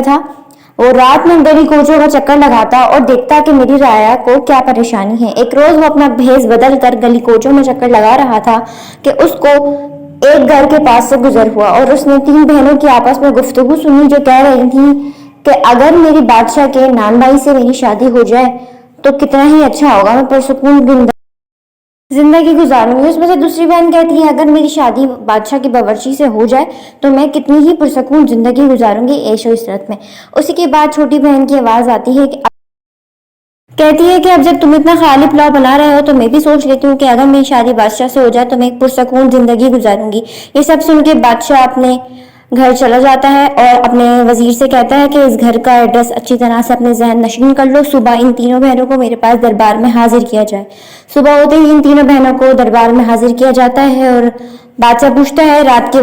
تھا وہ رات میں گلی کوچوں کا چکر لگاتا اور دیکھتا کہ میری رایا کو کیا پریشانی ہے۔ ایک روز وہ اپنا بھیس بدل کر گلی کوچوں میں چکر لگا رہا تھا کہ اس کو ایک گھر کے پاس سے گزر ہوا اور اس نے 3 بہنوں کی آپس میں گفتگو سنی جو کہہ رہی تھی کہ اگر میری بادشاہ کے نان بھائی سے میری شادی ہو جائے تو کتنا ہی اچھا ہوگا، میں پرسکون زندگی گزاروں گی۔ اس میں سے دوسری بہن کہتی ہے اگر میری شادی بادشاہ کی باورچی سے ہو جائے تو میں کتنی ہی پرسکون زندگی گزاروں گی عیش و عشرت میں۔ اسی کے بعد چھوٹی بہن کی آواز آتی ہے کہتی ہے کہ اب جب تم اتنا خیالی پلاؤ بنا رہے ہو تو میں بھی سوچ لیتی ہوں کہ اگر میری شادی بادشاہ سے ہو جائے تو میں ایک پرسکون زندگی گزاروں گی۔ یہ سب سن کے بادشاہ اپنے گھر چلا جاتا ہے اور اپنے وزیر سے کہتا ہے کہ اس گھر کا ایڈریس اچھی طرح سے اپنے ذہن نشین کر لو، صبح ان تینوں بہنوں کو میرے پاس دربار میں حاضر کیا جائے۔ صبح ہوتے ہی ان تینوں بہنوں کو دربار میں حاضر کیا جاتا ہے اور بادشاہ پوچھتا ہے رات کے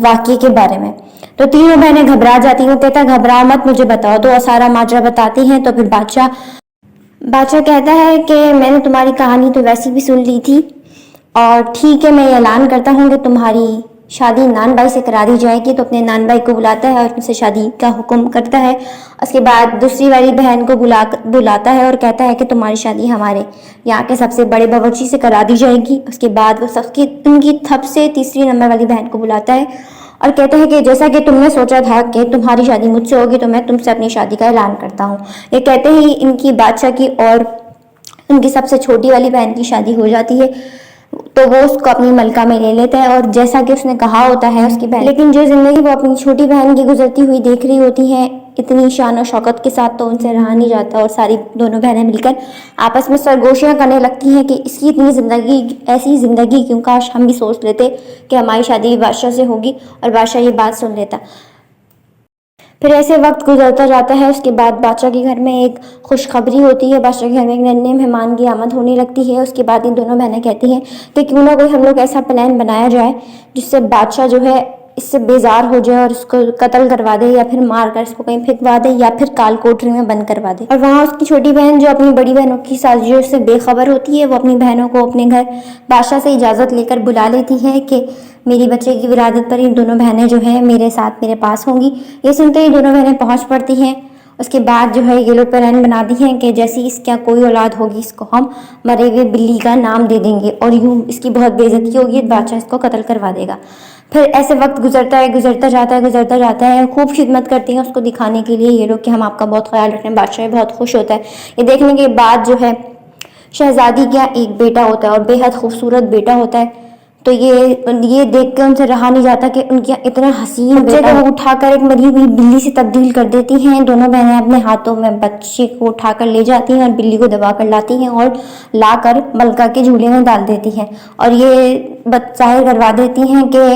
واقعے کے بارے میں، تو تینوں بہنیں گھبرا جاتی ہیں۔ وہ کہتا ہے گھبراؤ مت، مجھے بتاؤ۔ تو سارا ماجرا بتاتی ہیں۔ تو پھر بادشاہ کہتا ہے کہ میں نے تمہاری کہانی تو ویسی بھی سن لی تھی اور ٹھیک ہے، میں یہ اعلان کرتا ہوں کہ تمہاری شادی نان بھائی سے کرا دی جائے گی۔ تو اپنے نان بھائی کو بلاتا ہے اور ان سے شادی کا حکم کرتا ہے۔ اس کے بعد دوسری والی بہن کو بلاتا ہے اور کہتا ہے کہ تمہاری شادی ہمارے یہاں کے سب سے بڑے باورچی سے کرا دی جائے گی۔ اس کے بعد وہ ان کی تھپ سے تیسری نمبر والی بہن کو بلاتا ہے اور کہتا ہے کہ جیسا کہ تم نے سوچا تھا کہ تمہاری شادی مجھ سے ہوگی تو میں تم سے اپنی شادی کا اعلان کرتا ہوں۔ یہ کہتے ہی ان کی بادشاہ کی اور ان کی سب سے چھوٹی والی بہن کی شادی ہو جاتی ہے۔ تو وہ اس کو اپنی ملکہ میں لے لیتا ہے اور جیسا کہ اس نے کہا ہوتا ہے اس کی بہن، لیکن جو زندگی وہ اپنی چھوٹی بہن کی گزرتی ہوئی دیکھ رہی ہوتی ہے اتنی شان و شوکت کے ساتھ، تو ان سے رہا نہیں جاتا اور ساری دونوں بہنیں مل کر آپس میں سرگوشیاں کرنے لگتی ہیں کہ اس کی اتنی زندگی، ایسی زندگی کیوں، کاش ہم بھی سوچ لیتے کہ ہماری شادی بادشاہ سے ہوگی اور بادشاہ یہ بات سن لیتا۔ پھر ایسے وقت گزرتا جاتا ہے۔ اس کے بعد بادشاہ کے گھر میں ایک خوشخبری ہوتی ہے، بادشاہ کے گھر میں ایک نئے مہمان کی آمد ہونے لگتی ہے۔ اس کے بعد ان دونوں بہنیں کہتی ہیں کہ کیوں نہ کوئی ہم لوگ ایسا پلان بنایا جائے جس سے بادشاہ جو ہے اس سے بیزار ہو جائے اور اس کو قتل کروا دے یا پھر مار کر اس کو کہیں پھینکوا دے یا پھر کال کوٹری میں بند کروا دے۔ اور وہاں اس کی چھوٹی بہن جو اپنی بڑی بہنوں کی سازشوں سے بے خبر ہوتی ہے، وہ اپنی بہنوں کو اپنے گھر بادشاہ سے اجازت لے کر بلا لیتی ہے کہ میری بچے کی ولادت پر یہ دونوں بہنیں جو ہیں میرے ساتھ میرے پاس ہوں گی۔ یہ سنتے ہی دونوں بہنیں پہنچ پڑتی ہیں۔ اس کے بعد جو ہے یہ لوگ پلان بناتی ہیں کہ جیسی اس کا کوئی اولاد ہوگی اس کو ہم مرے ہوئے بلی کا نام دے دیں گے اور یوں اس کی بہت بے عزتی ہوگی، بادشاہ اس کو قتل کروا دے گا۔ پھر ایسے وقت گزرتا جاتا ہے، خوب خدمت کرتی ہیں اس کو دکھانے کے لیے یہ لوگ کہ ہم آپ کا بہت خیال رکھیں۔ بادشاہ بہت خوش ہوتا ہے۔ یہ دیکھنے کے بعد جو ہے شہزادی کا ایک بیٹا ہوتا ہے اور بے حد خوبصورت بیٹا ہوتا ہے، تو یہ دیکھ کے ان سے رہا نہیں جاتا کہ ان کا اتنا حسین بچے کو وہ اٹھا کر ایک مری ہوئی بلی سے تبدیل کر دیتی ہیں۔ دونوں بہنیں اپنے ہاتھوں میں بچے کو اٹھا کر لے جاتی ہیں اور بلی کو دبا کر لاتی ہیں اور لا کر ملکہ کے جھولے میں ڈال دیتی ہیں اور یہ ظاہر کروا دیتی ہیں کہ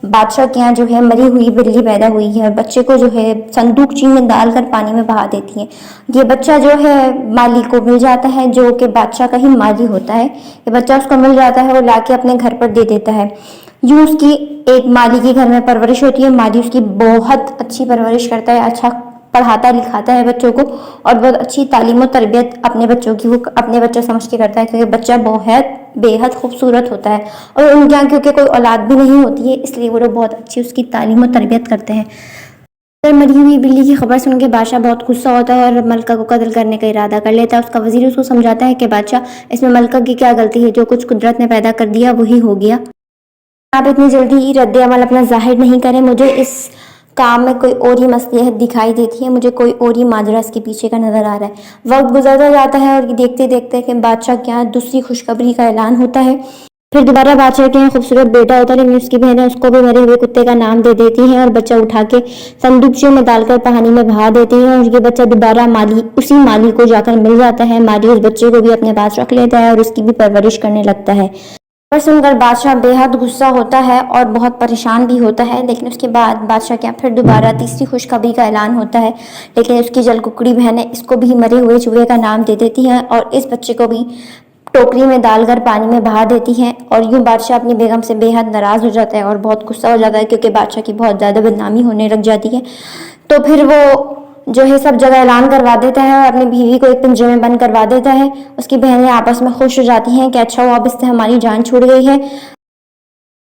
بادشاہ کے یہاں جو ہے مری ہوئی بلی پیدا ہوئی ہے اور بچے کو جو ہے صندوقچی میں ڈال کر پانی میں بہا دیتی ہیں۔ یہ بچہ جو ہے مالی کو مل جاتا ہے جو کہ بادشاہ کا ہی مالی ہوتا ہے۔ یہ بچہ اس کو مل جاتا ہے، وہ لا کے اپنے گھر پر دے دیتا ہے۔ یوں اس کی ایک مالی کے گھر میں پرورش ہوتی ہے۔ مالی اس کی بہت اچھی پرورش کرتا ہے، اچھا پڑھاتا لکھاتا ہے بچوں کو اور بہت اچھی تعلیم و تربیت اپنے بچوں کی وہ اپنے بچے سمجھ کے کرتا ہے، کیونکہ بچہ بے حد خوبصورت ہوتا ہے اور ان کے یہاں کیونکہ کوئی اولاد بھی نہیں ہوتی ہے اس لیے وہ لوگ بہت اچھی اس کی تعلیم و تربیت کرتے ہیں۔ مری ہوئی بلی کی خبر سن کے بادشاہ بہت غصہ ہوتا ہے اور ملکہ کو قتل کرنے کا ارادہ کر لیتا ہے۔ اس کا وزیر اس کو سمجھاتا ہے کہ بادشاہ اس میں ملکہ کی کیا غلطی ہے، جو کچھ قدرت نے پیدا کر دیا وہی ہو گیا، آپ اتنی جلدی ہی رد عمل اپنا ظاہر نہیں کریں۔ مجھے اس کام میں کوئی اور ہی مصلحت دکھائی دیتی ہے، مجھے کوئی اور ہی ماجرا اس کے پیچھے کا نظر آ رہا ہے۔ وقت گزرتا جاتا ہے اور دیکھتے دیکھتے کہ بادشاہ کے یہاں دوسری خوشخبری کا اعلان ہوتا ہے۔ پھر دوبارہ بادشاہ کے یہاں خوبصورت بیٹا ہوتا ہے، لیکن اس کی بہنیں اس کو بھی مرے ہوئے کتے کا نام دے دیتی ہیں اور بچہ اٹھا کے صندوقچے میں ڈال کر پانی میں بہا دیتی ہیں اور یہ بچہ دوبارہ اسی مالی کو جا کر مل جاتا ہے۔ مالی اس بچے کو بھی اپنے پاس رکھ لیتا ہے اور اس کی بھی پرورش کرنے لگتا ہے۔ خبر سن کر بادشاہ بے حد غصہ ہوتا ہے اور بہت پریشان بھی ہوتا ہے، لیکن اس کے بعد بادشاہ کے یہاں پھر دوبارہ تیسری خوشخبری کا اعلان ہوتا ہے، لیکن اس کی جل ککڑی بہنیں اس کو بھی مرے ہوئے چوہے کا نام دے دیتی ہیں اور اس بچے کو بھی ٹوکری میں ڈال کر پانی میں بہا دیتی ہیں اور یوں بادشاہ اپنی بیگم سے بے حد ناراض ہو جاتا ہے اور بہت غصہ ہو جاتا ہے کیونکہ بادشاہ کی بہت زیادہ بدنامی ہونے لگ جاتی ہے۔ تو پھر وہ جو ہے سب جگہ اعلان کروا دیتا ہے اور اپنی بیوی کو ایک پنجرے میں بند کروا دیتا ہے۔ اس کی بہنیں آپس میں خوش ہو جاتی ہیں کہ اچھا ہوا اب اس سے ہماری جان چھوٹ گئی ہے۔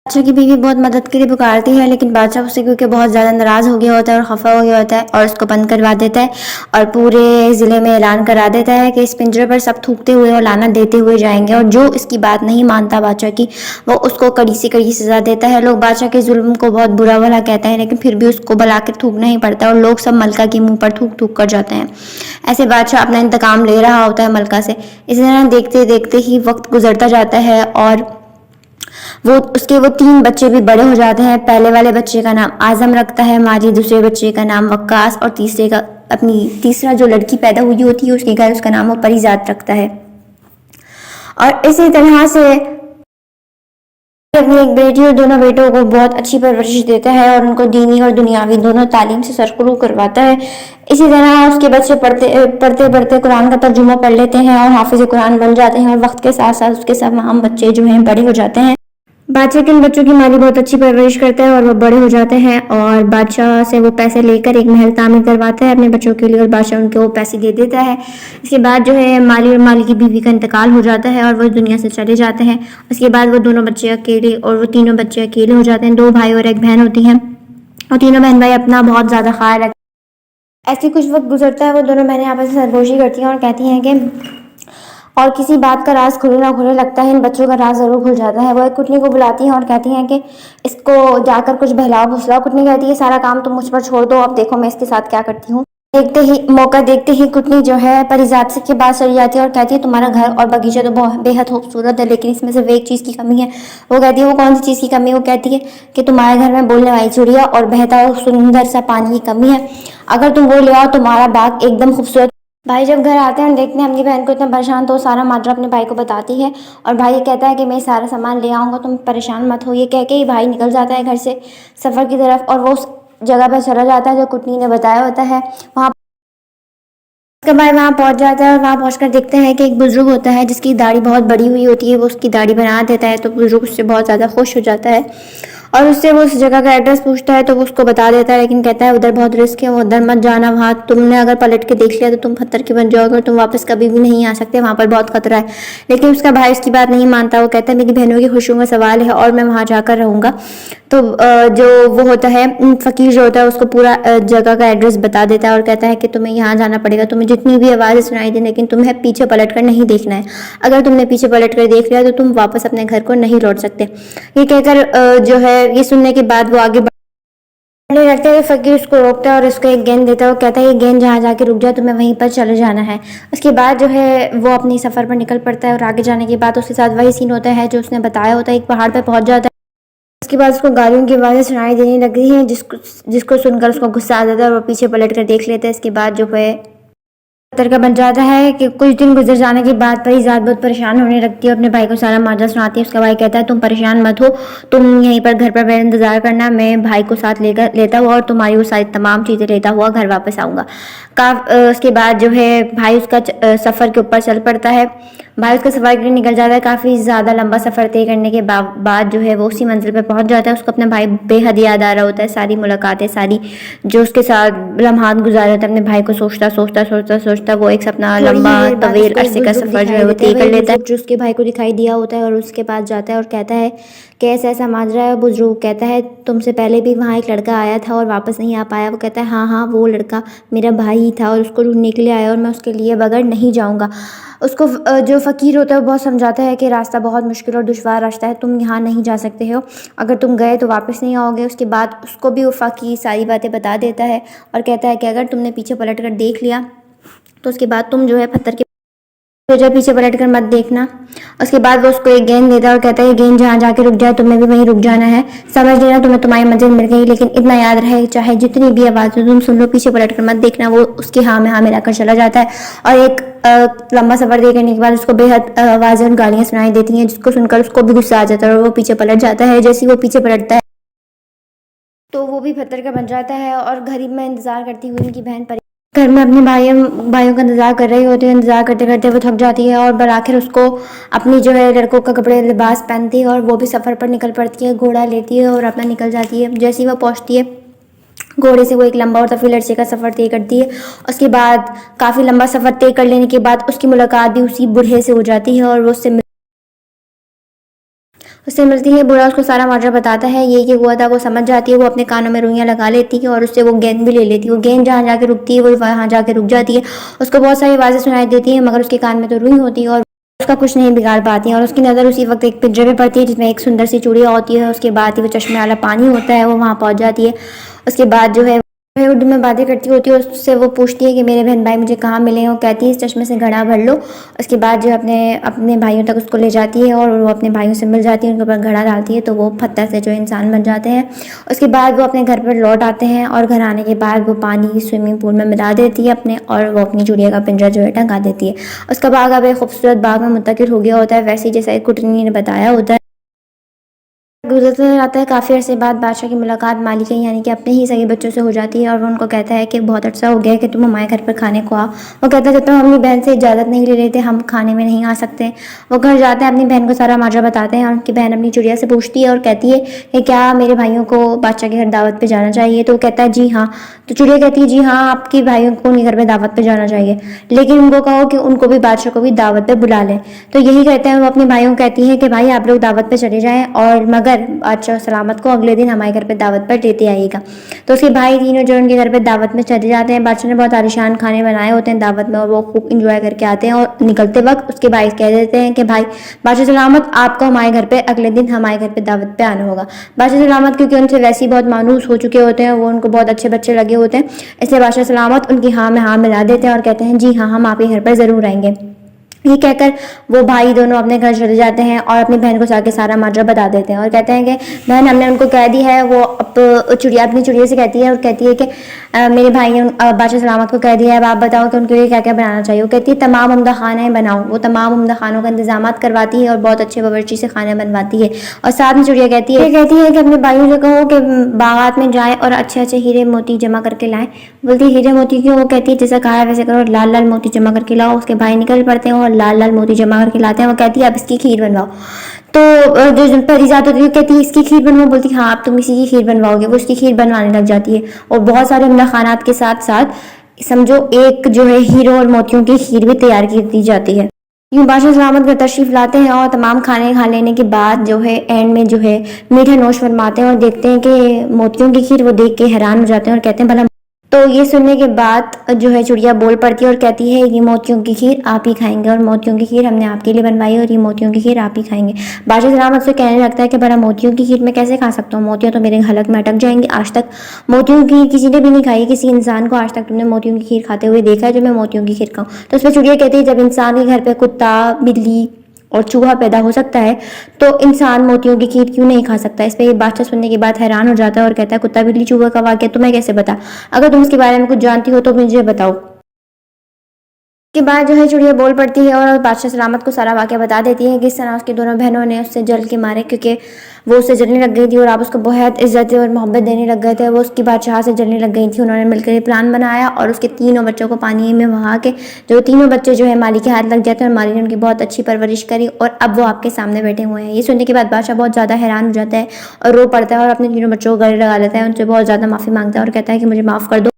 بادشاہ کی بیوی بہت مدد کے لیے پکارتی ہے، لیکن بادشاہ اس سے کیونکہ بہت زیادہ ناراض ہو گیا ہوتا ہے اور خفا ہو گیا ہوتا ہے اور اس کو بند کروا دیتا ہے اور پورے ضلع میں اعلان کرا دیتا ہے کہ اس پنجرے پر سب تھوکتے ہوئے اور لعنت دیتے ہوئے جائیں گے، اور جو اس کی بات نہیں مانتا بادشاہ کی وہ اس کو کڑی سے کڑی سزا دیتا ہے۔ لوگ بادشاہ کے ظلم کو بہت برا بھلا کہتے ہیں، لیکن پھر بھی اس کو بلا کر تھوکنا ہی پڑتا ہے اور لوگ سب ملکہ کے منہ پر تھوک تھوک کر جاتے ہیں۔ ایسے بادشاہ اپنا انتقام لے رہا ہوتا ہے ملکہ سے۔ اسی طرح دیکھتے دیکھتے ہی وقت گزرتا جاتا ہے اور اس کے 3 بچے بھی بڑے ہو جاتے ہیں۔ پہلے والے بچے کا نام اعظم رکھتا ہے مالی، دوسرے بچے کا نام وقاص، اور تیسرا جو لڑکی پیدا ہوئی ہوتی ہے اس کے گھر اس کا نام وہ پریزاد رکھتا ہے۔ اور اسی طرح سے اپنی ایک بیٹی اور دونوں بیٹوں کو بہت اچھی پرورش دیتا ہے اور ان کو دینی اور دنیاوی دونوں تعلیم سے سرخرو کرواتا ہے۔ اسی طرح اس کے بچے پڑھتے قرآن کا ترجمہ پڑھ لیتے ہیں اور حافظ قرآن بن جاتے ہیں، اور وقت کے ساتھ ساتھ اس کے تمام بچے جو ہیں بڑے ہو جاتے ہیں۔ بادشاہ کے ان بچوں کی مالی بہت اچھی پرورش کرتا ہے اور وہ بڑے ہو جاتے ہیں، اور بادشاہ سے وہ پیسے لے کر ایک محل تعمیر کرواتا ہے اپنے بچوں کے لیے، اور بادشاہ ان کو وہ پیسے دے دیتا ہے۔ اس کے بعد جو ہے مالی اور مالی کی بیوی کا انتقال ہو جاتا ہے اور وہ اس دنیا سے چلے جاتے ہیں۔ اس کے بعد وہ تینوں بچے اکیلے ہو جاتے ہیں۔ 2 بھائی اور ایک بہن ہوتی ہیں، اور تینوں بہن بھائی اپنا بہت زیادہ خیال رکھتے ہیں۔ ایسے کچھ وقت گزرتا ہے، وہ دونوں بہنیں آپس میں سرگوشی کرتی ہیں اور کہتی ہیں کہ اور کسی بات کا راز کھلے نہ کھلے لگتا ہے ان بچوں کا راز ضرور کھل جاتا ہے۔ وہ ایک کٹنی کو بلاتی ہیں اور کہتی ہیں کہ اس کو جا کر کچھ بہلاؤ پھسلاؤ۔ کٹنی کہتی ہے سارا کام تم مجھ پر چھوڑ دو، اب دیکھو میں اس کے ساتھ کیا کرتی ہوں۔ موقع دیکھتے ہی کٹنی جو ہے پریزاد سے کے پاس چلی جاتی ہے اور کہتی ہے تمہارا گھر اور باغیچہ تو بے حد خوبصورت ہے، لیکن اس میں صرف ایک چیز کی کمی ہے۔ وہ کہتی ہے وہ کون سی چیز کی کمی ہے؟ وہ کہتی ہے کہ تمہارے گھر میں بولنے والی چڑیا اور بہتا ہوا سندر سا پانی کی کمی ہے، اگر تم وہ لے آؤ تمہارا باغ ایک دم خوبصورت۔ بھائی جب گھر آتے ہیں اور دیکھتے ہیں اپنی بہن کو اتنا پریشان، تو سارا ماجرا اپنے بھائی کو بتاتی ہے، اور بھائی یہ کہتا ہے کہ میں سارا سامان لے آؤں گا، تم پریشان مت ہو۔ یہ کہہ کے ہی بھائی نکل جاتا ہے گھر سے سفر کی طرف، اور وہ اس جگہ پہ چلا جاتا ہے جو کٹنی نے بتایا ہوتا ہے۔ وہاں اس کا بھائی وہاں پہنچ جاتا ہے، اور وہاں پہنچ کر دیکھتے ہیں کہ ایک بزرگ ہوتا ہے جس کی داڑھی بہت بڑی ہوئی ہوتی ہے، وہ اس کی داڑھی بنا دیتا ہے، تو بزرگ اس سے بہت زیادہ خوش ہو جاتا ہے اور اس سے وہ اس جگہ کا ایڈریس پوچھتا ہے، تو وہ اس کو بتا دیتا ہے، لیکن کہتا ہے ادھر بہت رسک ہے، وہ ادھر مت جانا، وہاں تم نے اگر پلٹ کے دیکھ لیا تو تم پتھر کے بن جاؤ گے، تم واپس کبھی بھی نہیں آ سکتے، وہاں پر بہت خطرہ ہے۔ لیکن اس کا بھائی اس کی بات نہیں مانتا، وہ کہتا ہے میری بہنوں کی خوشیوں کا سوال ہے اور میں وہاں جا کر رہوں گا۔ تو جو وہ ہوتا ہے فقیر جو ہوتا ہے اس کو پورا جگہ کا ایڈریس بتا دیتا ہے اور کہتا ہے کہ تمہیں یہاں جانا پڑے گا، تمہیں جتنی بھی آوازیں سنائی دیں لیکن تمہیں پیچھے پلٹ کر نہیں دیکھنا ہے، اگر تم نے پیچھے پلٹ کر دیکھ لیا تو تم واپس اپنے گھر کو نہیں لوٹ سکتے۔ یہ کہہ کر جو ہے یہ سننے کے بعد وہ آگے بڑھنے لگتا ہے۔ فقیر اس کو روکتا ہے اور اس کو ایک گیند دیتا ہے، وہ کہتا ہے یہ گیند جہاں جا کے رک جائے تمہیں وہیں پر چلے جانا ہے۔ اس کے بعد جو ہے وہ اپنی سفر پر نکل پڑتا ہے، اور آگے جانے کے بعد اس کے ساتھ وہی سین ہوتا ہے جو اس نے بتایا ہوتا ہے۔ ایک پہاڑ پہ پہنچ جاتا ہے، اس کے بعد اس کو گالیوں کی آوازیں سنائی دینے لگتی ہیں، جس کو سن کر اس کو غصہ آ جاتا ہے اور وہ پیچھے پلٹ کر دیکھ لیتا ہے۔ اس کے بعد جو ہے پتھر کا بن جاتا ہے کہ کچھ دن گزر جانے کے بعد پریزاد بہت پریشان ہونے لگتی ہے، اپنے بھائی کو سارا ماجرا سناتی ہے۔ اس کا بھائی کہتا ہے تم پریشان مت ہو، تم یہیں پر گھر پر میرا انتظار کرنا، میں بھائی کو ساتھ لیتا ہوا اور تمہاری وہ ساری تمام چیزیں لیتا ہوا گھر واپس آؤں گا۔ اس کے بعد جو ہے بھائی اس کا سفر کے اوپر چل پڑتا ہے، بھائی اس کا سفر کے لیے نکل جاتا ہے۔ کافی زیادہ لمبا سفر طے کرنے کے بعد جو ہے وہ اسی منزل پہ پہنچ جاتا ہے۔ اس کو اپنا بھائی بے حد یاد آ رہا ہوتا ہے، ساری ملاقاتیں، ساری جو اس کے ساتھ لمحات گزارے ہوتے ہیں اپنے بھائی کو سوچتا وہ ایک اپنا لمبا طویل عرصے کا سفر جو ہے وہ طے کر لیتا ہے جو اس کے بھائی کو دکھائی دیا ہوتا ہے، اور اس کے پاس جاتا ہے اور کہتا ہے کہ ایسا ماجرا ہے۔ بزرگ کہتا ہے تم سے پہلے بھی وہاں ایک لڑکا آیا تھا اور واپس نہیں آ پایا۔ وہ کہتا ہے ہاں وہ لڑکا میرا بھائی ہی تھا اور اس کو ڈھونڈنے کے لیے آیا، اور میں اس کے لیے بغیر نہیں جاؤں گا۔ اس کو جو فقیر ہوتا ہے وہ بہت سمجھاتا ہے کہ راستہ بہت مشکل اور دشوار راستہ ہے، تم یہاں نہیں جا سکتے ہو، اگر تم گئے تو واپس نہیں آؤ گے۔ اس کے بعد اس کو بھی وہ فقیر ساری باتیں بتا دیتا ہے اور کہتا ہے کہ اگر تم نے پیچھے پلٹ کر دیکھ لیا تو اس کے بعد تم جو ہے پتھر کے پیچھے پلٹ کر مت دیکھنا۔ اس کے بعد وہ اس کو ایک گیند دیتا ہے اور کہتا ہے یہ گیند جہاں جا کے رک جائے تمہیں بھی وہیں رک جانا ہے، سمجھ لینا تمہیں تمہاری منزل مل گئی، لیکن اتنا یاد رہے چاہے جتنی بھی آوازیں تم سن لو پیچھے پلٹ کر مت دیکھنا۔ وہ اس کے ہاں میں ہاں ملا کر چلا جاتا ہے، اور ایک لمبا سفر طے کرنے کے بعد اس کو بے حد آوازیں اور گالیاں سنائی دیتی ہیں، جس کو سن کر اس کو بھی غصہ آ جاتا ہے اور وہ پیچھے پلٹ جاتا ہے۔ جیسے وہ پیچھے پلٹتا ہے تو وہ بھی پتھر کا بن جاتا ہے، اور گھر میں انتظار کرتی ہوئی ان کی بہن گھر میں اپنے بھائیوں کا انتظار کر رہی ہوتی ہے۔ انتظار کرتے کرتے وہ تھک جاتی ہے اور بالآخر اس کو اپنی جو ہے لڑکوں کا کپڑے لباس پہنتی ہے اور وہ بھی سفر پر نکل پڑتی ہے، گھوڑا لیتی ہے اور اپنا نکل جاتی ہے۔ جیسے ہی وہ پہنچتی ہے گھوڑے سے وہ ایک لمبا اور طویل عرصے کا سفر طے کرتی ہے۔ اس کے بعد کافی لمبا سفر طے کر لینے کے بعد اس کی ملاقات بھی اسی بوڑھے سے ہو جاتی ہے، اور وہ اس سے ملتی ہے، بوڑھا اس کو سارا ماجرا بتاتا ہے، یہ ہوا تھا، وہ سمجھ جاتی ہے، وہ اپنے کانوں میں روئیاں لگا لیتی ہے اور اس سے وہ گیند بھی لے لیتی ہے، وہ گیند جہاں جا کے رکتی ہے وہ وہاں جا کے رک جاتی ہے، اس کو بہت ساری آوازیں سنائی دیتی ہیں مگر اس کے کان میں تو روئی ہوتی ہے اور اس کا کچھ نہیں بگاڑ پاتی ہے، اور اس کی نظر اسی وقت ایک پنجرے میں پڑتی ہے جس میں ایک سندر سی چڑیا ہوتی ہے، اس کے بعد ہی وہ چشمے والا پانی ہوتا ہے، وہ وہاں پہنچ جاتی ہے، اس کے بعد جو ہے اردو میں باتیں کرتی ہوتی ہے، اس سے وہ پوچھتی ہے کہ میرے بہن بھائی مجھے کہاں ملے ہیں، وہ کہتی ہے اس چشمے سے گھڑا بھر لو، اس کے بعد جو اپنے بھائیوں تک اس کو لے جاتی ہے اور وہ اپنے بھائیوں سے مل جاتی ہے، ان کے اوپر گھڑا ڈالتی ہے تو وہ پتھر سے جو انسان بن جاتے ہیں، اس کے بعد وہ اپنے گھر پر لوٹ آتے ہیں اور گھر آنے کے بعد وہ پانی سوئمنگ پول میں ملا دیتی ہے اپنے، اور وہ اپنی چڑیا کا پنجرا جو ہے ٹنگا دیتی ہے، اس کا باغ اب ایک خوبصورت باغ میں منتقل ہو گیا ہوتا ہے، ویسے جیسا ایک کٹنی نے بتایا ہوتا ہے۔ گزرتا رہتا ہے، کافی عرصے بعد بادشاہ کی ملاقات مالکہ یعنی کہ اپنے ہی سگے بچوں سے ہو جاتی ہے اور وہ ان کو کہتا ہے کہ بہت عرصہ ہو گیا ہے کہ تم ہمارے گھر پر کھانے کو آؤ، وہ کہتا ہے جب تک ہم اپنی بہن سے اجازت نہیں لے لیتے ہم کھانے میں نہیں آ سکتے، وہ گھر جاتے ہیں، اپنی بہن کو سارا ماجرا بتاتے ہیں اور ان کی بہن اپنی چڑیا سے پوچھتی ہے اور کہتی ہے کہ کیا میرے بھائیوں کو بادشاہ کے گھر دعوت پہ جانا چاہیے، تو وہ کہتا ہے جی ہاں، تو چڑیا کہتی ہے جی ہاں آپ کے بھائیوں کو ان کے گھر پہ دعوت پہ جانا چاہیے، لیکن ان کو کہو کہ ان کو بھی بادشاہ کو بھی دعوت پہ بلا لیں، تو یہی کہتے ہیں وہ اپنے بھائیوں کو کہتی ہے کہ بھائی آپ لوگ دعوت پہ چلے جائیں اور مگر بادشاہ سلامت کو اگلے دن ہمارے گھر پہ دعوت پر لیتے آئیے گا، تو اس کے بھائی تینوں جو ان کے گھر پہ دعوت میں چلے جاتے ہیں، بادشاہ نے بہت عالیشان کھانے بنائے ہوتے ہیں دعوت میں اور وہ خوب انجوائے کر کے آتے ہیں، اور نکلتے وقت اس کے بھائی کہہ دیتے ہیں کہ بھائی بادشاہ سلامت آپ کو ہمارے گھر پہ اگلے دن ہمارے گھر پہ دعوت پہ آنا ہوگا، بادشاہ سلامت کیونکہ ان سے ویسے ہی بہت مانوس ہو چکے ہوتے ہیں، وہ ان کو بہت اچھے بچے لگے ہوتے ہیں، اس لیے بادشاہ سلامت ان کی ہاں میں ہاں ملا دیتے ہیں اور کہتے ہیں جی ہاں ہم آپ کے گھر پر ضرور آئیں گے، یہ کہہ کر وہ بھائی دونوں اپنے گھر چلے جاتے ہیں اور اپنی بہن کو جا کے سارا ماجرا بتا دیتے ہیں اور کہتے ہیں کہ بہن ہم نے ان کو کہہ دی ہے، وہ اپنی چڑیا سے کہتی ہے اور کہتی ہے کہ میرے بھائی بادشاہ سلامت کو کہہ دیا ہے، اب آپ بتاؤ کہ ان کے لیے کیا کیا بنانا چاہیے، وہ کہتی ہے تمام عمدہ کھانے بناؤ، وہ تمام عمدہ خانوں کا انتظامات کرواتی ہے اور بہت اچھے باورچی سے کھانے بنواتی ہے، اور ساتھ میں چڑیا کہتی ہے کہ اپنے بھائیوں سے کہو کہ باغات میں جائیں اور اچھے اچھے ہیرے موتی جمع کر کے لائیں، بولتی ہیرے موتی کیوں، وہ کہتی ہے جیسا کہا ہے ویسے کرو، لال لال موتی جمع کر کے لاؤ، اس کے بھائی نکل پڑتے ہیں اور لال لال موتی جمع کر کے لاتے ہیں، وہ کہتی ہے اب اس کی کھیر بنواؤ، تو جو پری ذات ہوتی ہے کہتی ہے اس کی کھیر بنواؤ، بولتی ہاں اب تم اسی کی کھیر بنواؤ گے، وہ اس کی کھیر بنوانے لگ جاتی ہے اور بہت سارے عمدہ خانات کے ساتھ ساتھ سمجھو ایک جو ہے ہیروں اور موتیوں کی کھیر بھی تیار کی دی جاتی ہے، یوں بادشاہ سلامت گھر تشریف لاتے ہیں اور تمام کھانے کھا لینے کے بعد جو ہے اینڈ میں جو ہے میٹھا نوش فرماتے ہیں اور دیکھتے ہیں کہ موتیوں کی کھیر، وہ دیکھ کے حیران ہو جاتے ہیں اور کہتے ہیں بھلا، تو یہ سننے کے بعد جو ہے چڑیا بول پڑتی ہے اور کہتی ہے یہ موتیوں کی کھیر آپ ہی کھائیں گے اور موتیوں کی کھیر ہم نے آپ کے لیے بنوائی ہے اور یہ موتیوں کی کھیر آپ ہی کھائیں گے، بادشاہ سلامت سے کہنے لگتا ہے کہ بڑا موتیوں کی کھیر میں کیسے کھا سکتا ہوں، موتیاں تو میرے حلق میں اٹک جائیں گی، آج تک موتیوں کی کسی نے بھی نہیں کھائی، کسی انسان کو آج تک تم نے موتیوں کی کھیر کھاتے ہوئے دیکھا ہے جو میں موتیوں کی کھیر کھاؤں، تو اس پہ چڑیا کہتی ہے جب انسان کے گھر پہ کتا بلی اور چوہا پیدا ہو سکتا ہے تو انسان موتیوں کی کھیر کیوں نہیں کھا سکتا، اس پہ یہ بادشاہ سننے کے بعد حیران ہو جاتا ہے اور کہتا ہے کتا بلی چوہا کا واقعہ تمہیں کیسے پتا، اگر تم اس کے بارے میں کچھ جانتی ہو تو مجھے بتاؤ، کے بعد جو ہے چڑیا بول پڑتی ہے اور بادشاہ سلامت کو سارا واقعہ بتا دیتی ہے کہ اس طرح اس کی دونوں بہنوں نے اس سے جل کے مارے کیونکہ وہ اس سے جلنے لگ گئی تھی اور آپ اس کو بہت عزت اور محبت دینے لگ گئے تھے، وہ اس کی بادشاہ سے جلنے لگ گئی تھی، انہوں نے مل کر یہ پلان بنایا اور اس کے تینوں بچوں کو پانی میں بہا کے جو تینوں بچے جو ہے مالی کے ہاتھ لگ جاتے ہیں اور مالی نے ان کی بہت اچھی پرورش کری اور اب وہ آپ کے سامنے بیٹھے ہوئے ہیں، یہ سننے کے بعد بادشاہ بہت زیادہ حیران ہو جاتا ہے اور رو پڑتا ہے اور اپنے تینوں بچوں کو گلے لگا لیتا ہے، ان سے بہت زیادہ معافی مانگتا ہے اور کہتا ہے کہ مجھے معاف کر دو،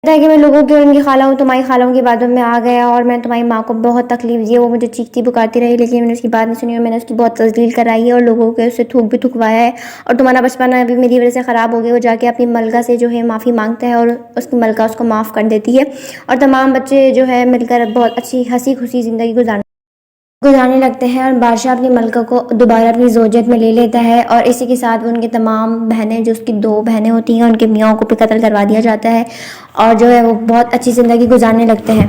کہتا ہے کہ میں لوگوں کی اور ان کی خالہ ہوں، تمہاری خالوں کی باتوں میں آ گیا اور میں تمہاری ماں کو بہت تکلیف دی ہے، وہ مجھے چیختی پکارتی رہی لیکن میں نے اس کی بات نہیں سنی اور میں نے اس کی بہت تذلیل کرائی ہے اور لوگوں کے اس سے تھوک بھی تھکوایا ہے، اور تمہارا بچپن ابھی میری وجہ سے خراب ہو گیا، وہ جا کے اپنی ملکہ سے جو ہے معافی مانگتا ہے اور اس کی ملکہ اس کو معاف کر دیتی ہے اور تمام بچے جو ہے مل کر بہت اچھی ہنسی خوشی زندگی گزارنے لگتے ہیں اور بادشاہ اپنی ملکہ کو دوبارہ اپنی زوجیت میں لے لیتا ہے اور اسی کے ساتھ ان کی تمام بہنیں جو اس کی دو بہنیں ہوتی ہیں ان کے میاں کو بھی قتل کروا دیا جاتا ہے اور جو ہے وہ بہت اچھی زندگی گزارنے لگتے ہیں۔